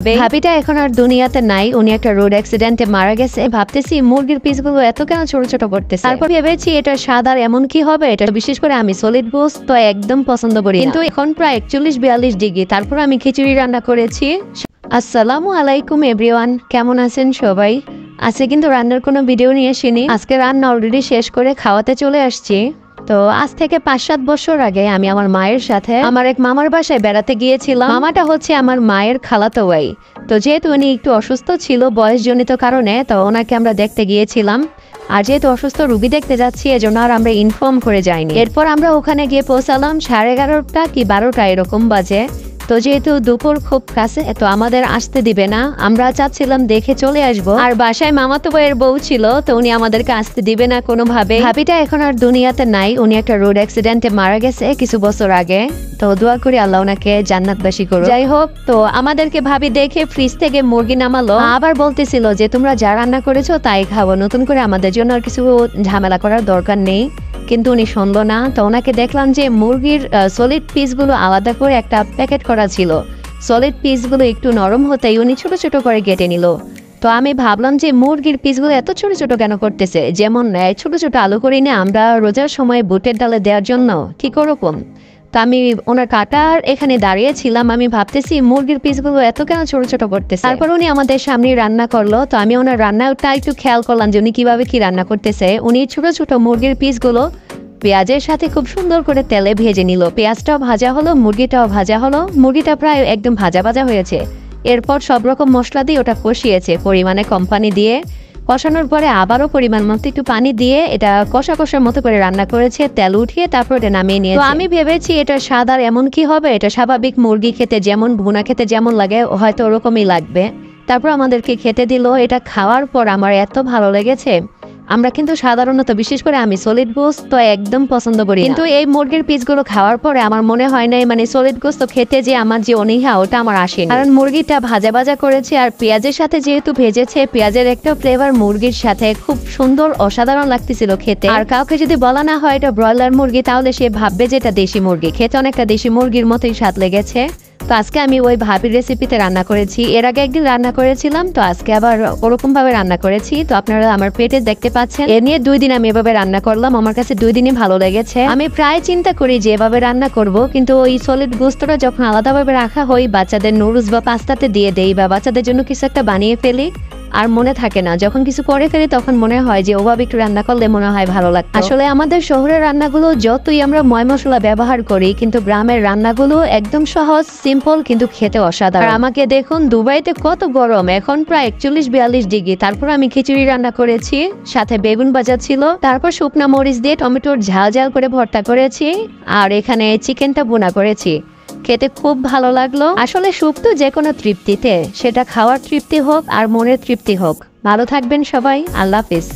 ভাবিটা এখন আর দুনিয়াতে নাই, উনি একটা রোড অ্যাক্সিডেন্টে মারা গেছে। ভাবতেছি মুরগির পিসগুলো এত কেন ছোট ছোট করতেছে। তারপর ভেবেছি এটা স্বাদ আর এমন কি হবে, এটা বিশেষ করে আমি সলিড গোস্ত তো একদম পছন্দ করি, কিন্তু এখন প্রায় 41-42 ডিগ্রি, তারপর আমি খিচুড়ি রান্না করেছি। আসসালামু আলাইকুম এভরিওয়ান, কেমন আছেন সবাই? আজকে কিন্তু রান্নার কোনো ভিডিও নিয়ে আসিনি, আজকে রান্না অলরেডি শেষ করে খাওয়াতে চলে আসছি। তো আজ থেকে 5-7 বছর আগে আমি আমার মায়ের সাথে আমার এক মামার বাসায় বেড়াতে গিয়েছিলাম। মামাটা হচ্ছে আমার মায়ের খালাতো ভাই। তো যেহেতু উনি একটু অসুস্থ ছিল বয়সজনিত কারণে, তো ওনাকে আমরা দেখতে গিয়েছিলাম। আর যেহেতু অসুস্থ রুগী দেখতে যাচ্ছি, এজন্য আর আমরা ইনফর্ম করে যাইনি। এরপর আমরা ওখানে গিয়ে পৌঁছালাম 11:30 কি 12টা এরকম বাজে। তো যেহেতু দুপুর খুব কাছে, তো আমাদের আসতে দিবে না, আমরা চাচ্ছিলাম দেখে চলে আসবো। আর বাসায় মামাতো ভাইয়ের বউ ছিল, তো উনি আমাদেরকে আসতে দিবে না কোনোভাবে। ভাবিটা এখন আর দুনিয়াতে নাই, উনি একটা রোড অ্যাক্সিডেন্টে মারা গেছে কিছু বছর আগে। তো দোয়া করি আল্লাহ ওনাকে জান্নাতবাসী করুক। যাই হোক, তো আমাদেরকে ভাবি দেখে ফ্রিজ থেকে মুরগি নামালো, আবার বলতেছিল যে তোমরা যা রান্না করেছো তাই খাবো, নতুন করে আমাদের জন্য আর কিছু ঝামেলা করার দরকার নেই। কিন্তু উনি শুনলো না। তো ওনাকে দেখলাম যে মুরগির সলিড পিসগুলো আলাদা করে একটা প্যাকেট করা ছিল। সলিড পিসগুলো একটু নরম হতেই উনি ছোট ছোট করে কেটে নিল। তো আমি ভাবলাম যে মুরগির পিসগুলো এত ছোট ছোট কেন করতেছে, যেমন ছোট ছোট আলু করি না আমরা রোজার সময় বুটের ডালে দেওয়ার জন্য, ঠিক ওরকম। তো আমি ওনার কাটার এখানে দাঁড়িয়েছিলাম, আমি ভাবতেছি মুরগির পিসগুলো এত কেন ছোট ছোট করতেছে। তারপর উনি আমাদের সামনে রান্না করলো, তো আমি ওনার রান্নাটা একটু খেয়াল করলাম যে উনি কিভাবে কি রান্না করতেছে। উনি ছোট ছোট মুরগির পিসগুলো পেঁয়াজের সাথে খুব সুন্দর করে তেলে ভেজে নিল। পেঁয়াজটাও ভাজা হলো, মুরগিটাও ভাজা হলো, মুরগিটা প্রায় একদম ভাজা ভাজা হয়েছে। এরপর সব রকম মশলা দিয়ে ওটা কষিয়েছে পরিমাণে কম পানি দিয়ে। কষানোর পরে আবারও পরিমাণ মতো একটু পানি দিয়ে এটা কষা কষার মতো করে রান্না করেছে, তেল উঠিয়ে তারপর এটা নামিয়ে নিয়েছে। তো আমি ভেবেছি এটা স্বাদ আর এমন কি হবে, এটা স্বাভাবিক মুরগি খেতে যেমন ভুনা খেতে যেমন লাগে হয়তো ওরকমই লাগবে। তারপর আমাদেরকে খেতে দিল। এটা খাওয়ার পর আমার এত ভালো লেগেছে। আমরা কিন্তু সাধারণত বিশেষ করে আমি সলিড গোস্ত তো একদম পছন্দ করি, কিন্তু এই মুরগির পিসগুলো খাওয়ার পরে আমার মনে হয় নাই মানে সলিড গোস্ত খেতে যে আমার যে অনীহা ওটা আমার আসেনি। কারণ মুরগিটা ভাজা ভাজা করেছে আর পেঁয়াজের সাথে যেহেতু ভেজেছে, পেঁয়াজের একটা ফ্লেভার মুরগির সাথে খুব সুন্দর অসাধারণ লাগতেছিল খেতে। আর কাউকে যদি বলা না হয় এটা ব্রয়লার মুরগি, তাহলে সে ভাববে যে এটা দেশি মুরগি। খেতে অনেকটা দেশি মুরগির মতোই স্বাদ লেগেছে। তো আজকে আমি ওই ভাবির রেসিপিতে রান্না করেছি, এর আগে একদিন রান্না করেছিলাম, তো আজকে আবার ওরকম ভাবে রান্না করেছি। তো আপনারা আমার পেটে দেখতে পাচ্ছেন, এ নিয়ে 2 দিন আমি এভাবে রান্না করলাম, আমার কাছে 2 দিনই ভালো লেগেছে। আমি প্রায় চিন্তা করি যে এভাবে রান্না করব, কিন্তু ওই সলিড গোস্তটা যখন আলাদাভাবে রাখা হয় বাচ্চাদের নুডলস বা পাস্তাতে দিয়ে দেই বা বাচ্চাদের জন্য কিছু একটা বানিয়ে ফেলি, আর মনে থাকে না। যখন কিছু করে ফেলি তখন মনে হয় যে ওভাবে একটু রান্না করলে মনে হয় ভালো লাগতো। আসলে আমাদের শহরের রান্নাগুলো যতই আমরা ময় মশলা ব্যবহার করি, কিন্তু গ্রামের রান্নাগুলো একদম সহজ সিম্পল, কিন্তু খেতে অসাধারণ। আমাকে দেখুন দুবাইতে কত গরম, এখন প্রায় 41-42 ডিগ্রি, তারপর আমি খিচুড়ি রান্না করেছি, সাথে বেগুন ভাজা ছিল, তারপর শুকনা মরিচ দিয়ে টমেটোর ঝাল ঝাল করে ভর্তা করেছি, আর এখানে চিকেনটা ভুনা করেছি। খেতে খুব ভালো লাগলো। আসলে সুখ তো যে কোনো তৃপ্তিতে, সেটা খাওয়ার তৃপ্তি হোক আর মনের তৃপ্তি হোক। ভালো থাকবেন সবাই, আল্লাহ হাফেজ।